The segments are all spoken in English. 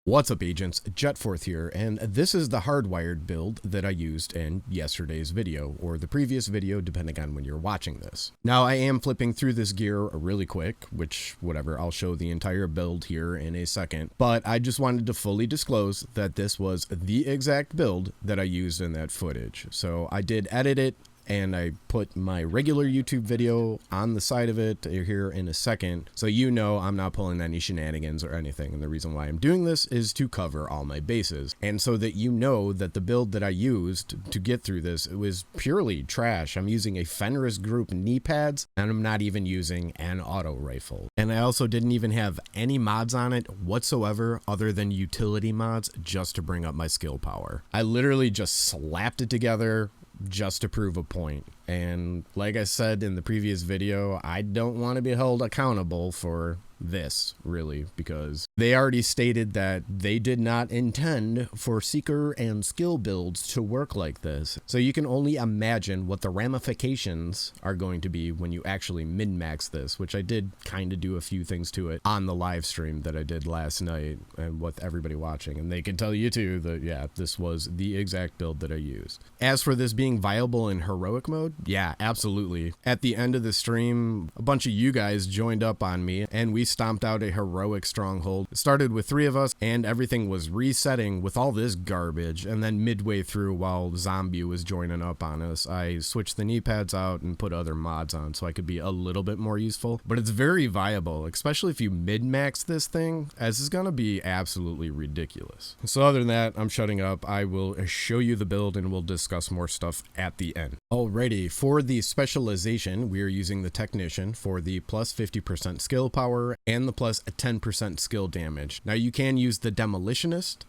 What's up, agents? Jetforth here, and this is the HardWired build that I used in yesterday's video, or the previous video, depending on when you're watching this. Now, I am flipping through this gear really quick, which, whatever, I'll show the entire build here in a second, but I just wanted to fully disclose that this was the exact build that I used in that footage. So I did edit it, and I put my regular YouTube video on the side of it here in a second, so you know I'm not pulling any shenanigans or anything. And the reason why I'm doing this is to cover all my bases, and so that you know that the build that I used to get through this, it was purely trash. I'm using a Fenris Group Kneepads, and I'm not even using an auto rifle. And I also didn't even have any mods on it whatsoever other than utility mods just to bring up my skill power. I literally just slapped it together just to prove a point. And like I said in the previous video, I don't want to be held accountable for this, really, because they already stated that they did not intend for seeker and skill builds to work like this. So you can only imagine what the ramifications are going to be when you actually min-max this, which I did kind of do a few things to it on the live stream that I did last night and with everybody watching, and they can tell you too that yeah, this was the exact build that I used. As for this being viable in heroic mode, yeah, absolutely. At the end of the stream, a bunch of you guys joined up on me and we stomped out a heroic stronghold. It started with 3 of us and everything was resetting with all this garbage, and then midway through, while Zombie was joining up on us, I switched the Kneepads out and put other mods on so I could be a little bit more useful. But it's very viable, especially if you mid-max this thing, as it's gonna be absolutely ridiculous. So other than that, I'm shutting up. I will show you the build and we'll discuss more stuff at the end. Alrighty, for the specialization, we are using the Technician for the plus 50% skill power and the plus 10% skill damage. Now you can use the Demolitionist,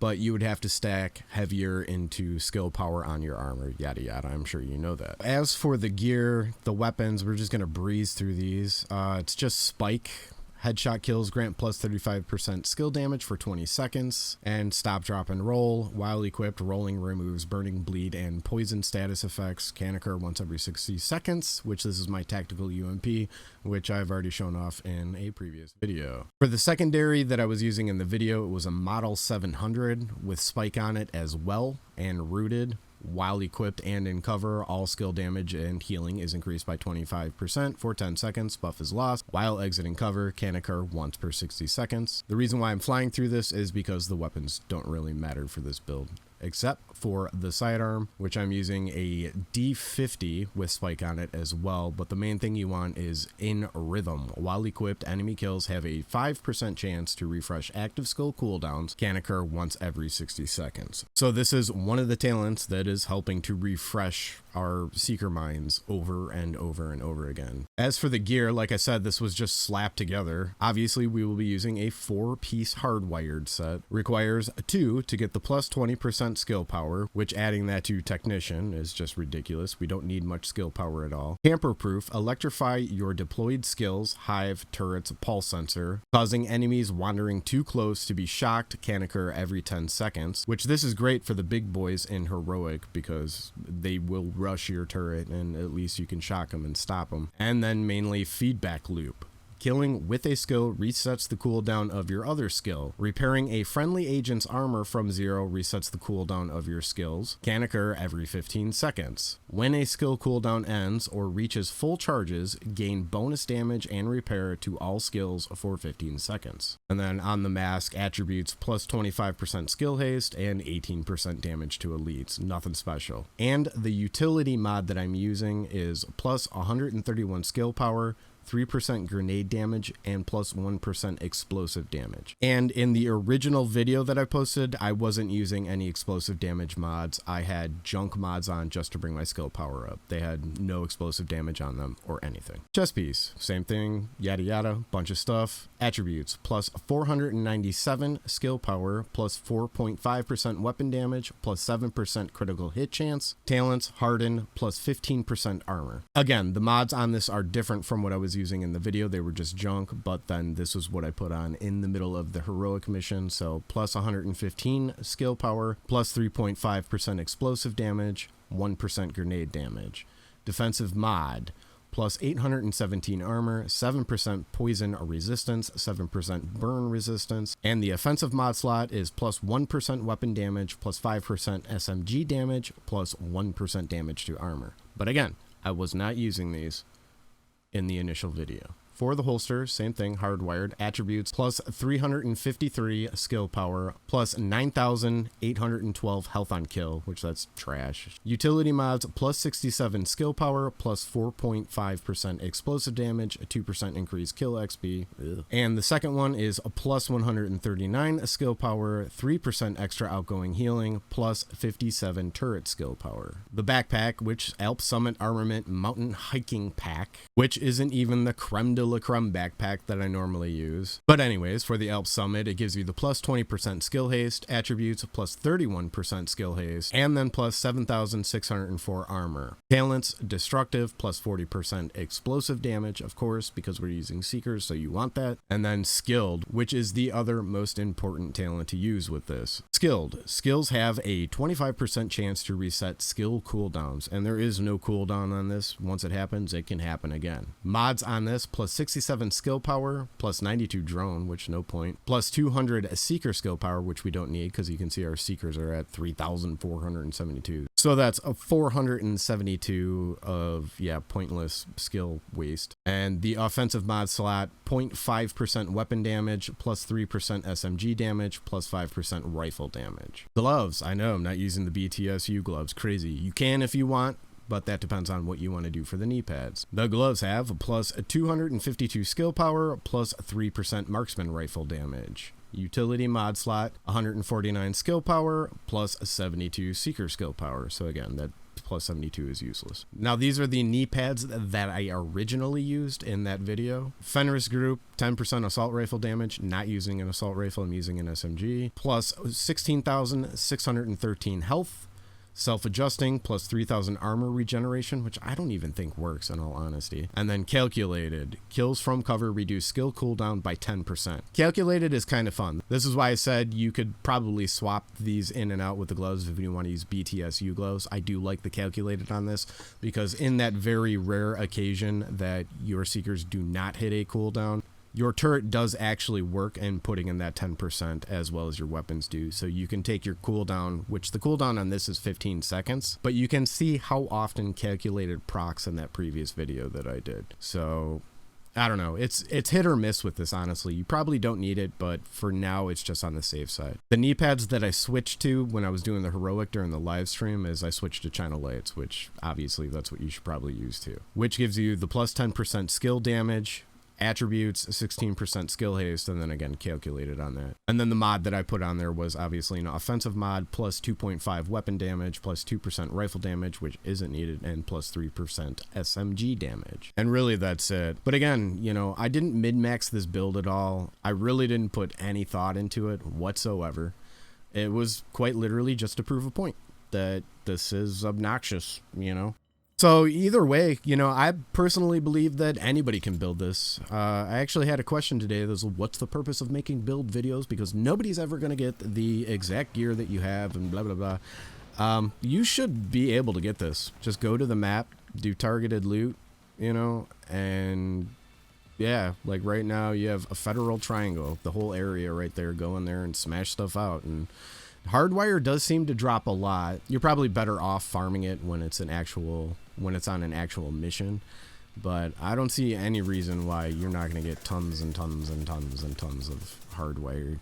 but you would have to stack heavier into skill power on your armor, yada yada. I'm sure you know that. As for the gear, the weapons, we're just gonna breeze through these. It's just Spike. Headshot kills grant plus 35% skill damage for 20 seconds, and stop, drop, and roll. While equipped, rolling removes burning, bleed, and poison status effects. Can occur once every 60 seconds, which this is my tactical UMP, which I've already shown off in a previous video. For the secondary that I was using in the video, it was a Model 700 with Spike on it as well, and rooted. While equipped and in cover, all skill damage and healing is increased by 25% for 10 seconds. Buff is lost. While exiting cover, can occur once per 60 seconds. The reason why I'm flying through this is because the weapons don't really matter for this build, except for the sidearm, which I'm using a D50 with Spike on it as well. But the main thing you want is in rhythm. While equipped, enemy kills have a 5% chance to refresh active skill cooldowns, can occur once every 60 seconds. So this is one of the talents that is helping to refresh our seeker minds over and over and over again. As for the gear, like I said, this was just slapped together. Obviously, we will be using a 4-piece HardWired set. Requires 2 to get the plus 20% skill power, which adding that to Technician is just ridiculous. We don't need much skill power at all. Tamper Proof, electrify your deployed skills, hive, turrets, pulse sensor, causing enemies wandering too close to be shocked, can occur every 10 seconds, which this is great for the big boys in heroic because they will rush your turret and at least you can shock them and stop them. And then mainly feedback loop. Killing with a skill resets the cooldown of your other skill. Repairing a friendly agent's armor from 0 resets the cooldown of your skills. Can occur every 15 seconds. When a skill cooldown ends or reaches full charges, gain bonus damage and repair to all skills for 15 seconds. And then on the mask, attributes plus 25% skill haste and 18% damage to elites. Nothing special. And the utility mod that I'm using is plus 131 skill power, 3% grenade damage, and plus 1% explosive damage. And in the original video that I posted, I wasn't using any explosive damage mods. I had junk mods on just to bring my skill power up. They had no explosive damage on them or anything. Chest piece, same thing, yada yada, bunch of stuff. Attributes, plus 497 skill power, plus 4.5% weapon damage, plus 7% critical hit chance. Talents, harden, plus 15% armor. Again, the mods on this are different from what I was using in the video. They were just junk, but then this was what I put on in the middle of the heroic mission. So plus 115 skill power, plus 3.5% explosive damage, 1% grenade damage. Defensive mod, plus 817 armor, 7% poison resistance, 7% burn resistance, and the offensive mod slot is plus 1% weapon damage, plus 5% SMG damage, plus 1% damage to armor. But again, I was not using these in the initial video. For the holster, same thing, hardwired, attributes, plus 353 skill power, plus 9,812 health on kill, which that's trash. Utility mods, plus 67 skill power, plus 4.5% explosive damage, a 2% increased kill XP. Ugh. And the second one is a plus 139 skill power, 3% extra outgoing healing, plus 57 turret skill power. The backpack, which Alp Summit Armament Mountain Hiking Pack, which isn't even the creme de la creme backpack that I normally use. But anyways, for the Alp Summit, it gives you the plus 20% skill haste, attributes, plus 31% skill haste, and then plus 7,604 armor. Talents, destructive, plus 40% explosive damage, of course, because we're using seekers, so you want that. And then skilled, which is the other most important talent to use with this. Skilled. Skills have a 25% chance to reset skill cooldowns, and there is no cooldown on this. Once it happens, it can happen again. Mods on this, plus 67 skill power, plus 92 drone, which no point, plus 200 seeker skill power, which we don't need because you can see our seekers are at 3,472. So that's a 472 of, yeah, pointless skill waste. And the offensive mod slot, 0.5% weapon damage, plus 3% SMG damage, plus 5% rifle damage. Gloves, I know I'm not using the BTSU gloves, crazy. You can if you want, but that depends on what you want to do for the knee pads. The gloves have a plus 252 skill power, plus 3% marksman rifle damage. Utility mod slot, 149 skill power, plus 72 seeker skill power. So again, that plus 72 is useless. Now these are the knee pads that I originally used in that video. Fenris group, 10% assault rifle damage, not using an assault rifle, I'm using an SMG, plus 16,613 health. Self-adjusting, plus 3,000 armor regeneration, which I don't even think works in all honesty. And then calculated, kills from cover reduce skill cooldown by 10%. Calculated is kind of fun. This is why I said you could probably swap these in and out with the gloves if you want to use BTSU gloves. I do like the calculated on this because in that very rare occasion that your seekers do not hit a cooldown, your turret does actually work in putting in that 10% as well as your weapons do. So you can take your cooldown, which the cooldown on this is 15 seconds, but you can see how often calculated procs in that previous video that I did. So I don't know. It's hit or miss with this, honestly. You probably don't need it, but for now, it's just on the safe side. The knee pads that I switched to when I was doing the heroic during the live stream is I switched to China Lights, which obviously that's what you should probably use too, which gives you the plus 10% skill damage, attributes, 16% skill haste, and then again calculated on that. And then the mod that I put on there was obviously an offensive mod, plus 2.5 weapon damage, plus 2% rifle damage, which isn't needed, and plus 3% SMG damage. And really that's it. But again, you know, I didn't min-max this build at all. I really didn't put any thought into it whatsoever. It was quite literally just to prove a point that this is obnoxious, you know. So either way, you know, I personally believe that anybody can build this. I actually had a question today that was, what's the purpose of making build videos? Because nobody's ever going to get the exact gear that you have and blah, blah, blah. You should be able to get this. Just go to the map, do targeted loot, you know, and yeah, like right now you have a federal triangle, the whole area right there, go in there and smash stuff out. And HardWired does seem to drop a lot. You're probably better off farming it when it's on an actual mission, but I don't see any reason why you're not going to get tons and tons and tons and tons of HardWired.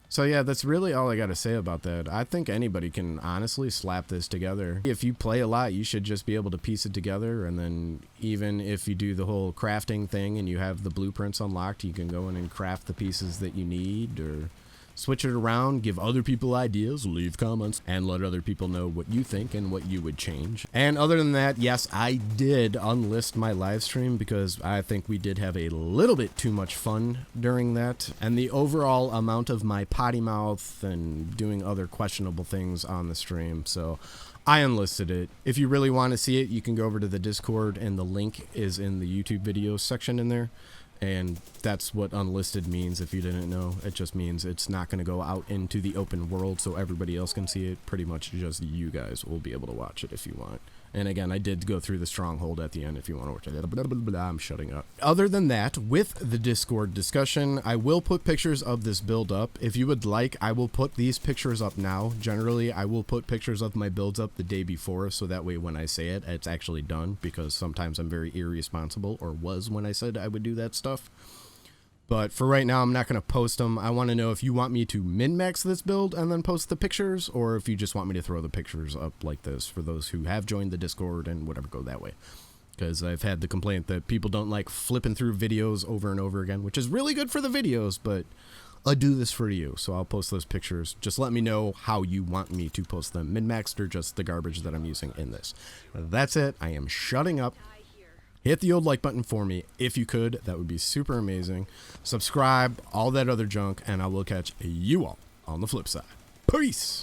So yeah, that's really all I got to say about that. I think anybody can honestly slap this together. If you play a lot, you should just be able to piece it together, and then even if you do the whole crafting thing and you have the blueprints unlocked, you can go in and craft the pieces that you need, or switch it around, give other people ideas, leave comments, and let other people know what you think and what you would change. And other than that, yes, I did unlist my live stream because I think we did have a little bit too much fun during that. And the overall amount of my potty mouth and doing other questionable things on the stream. So I unlisted it. If you really want to see it, you can go over to the Discord, and the link is in the YouTube videos section in there. And that's what unlisted means, if you didn't know. It just means it's not going to go out into the open world so everybody else can see it. Pretty much just you guys will be able to watch it if you want. And again, I did go through the stronghold at the end if you want to watch it. Blah, blah, blah, I'm shutting up. Other than that, with the Discord discussion, I will put pictures of this build up. If you would like, I will put these pictures up now. Generally, I will put pictures of my builds up the day before, so that way when I say it, it's actually done, because sometimes I'm very irresponsible, or was when I said I would do that stuff. But for right now, I'm not going to post them. I want to know if you want me to min-max this build and then post the pictures, or if you just want me to throw the pictures up like this for those who have joined the Discord and whatever, go that way. Because I've had the complaint that people don't like flipping through videos over and over again, which is really good for the videos, but I do this for you, so I'll post those pictures. Just let me know how you want me to post them, min-maxed or just the garbage that I'm using in this. That's it. I am shutting up. Hit the old like button for me if you could. That would be super amazing. Subscribe, all that other junk, and I will catch you all on the flip side. Peace!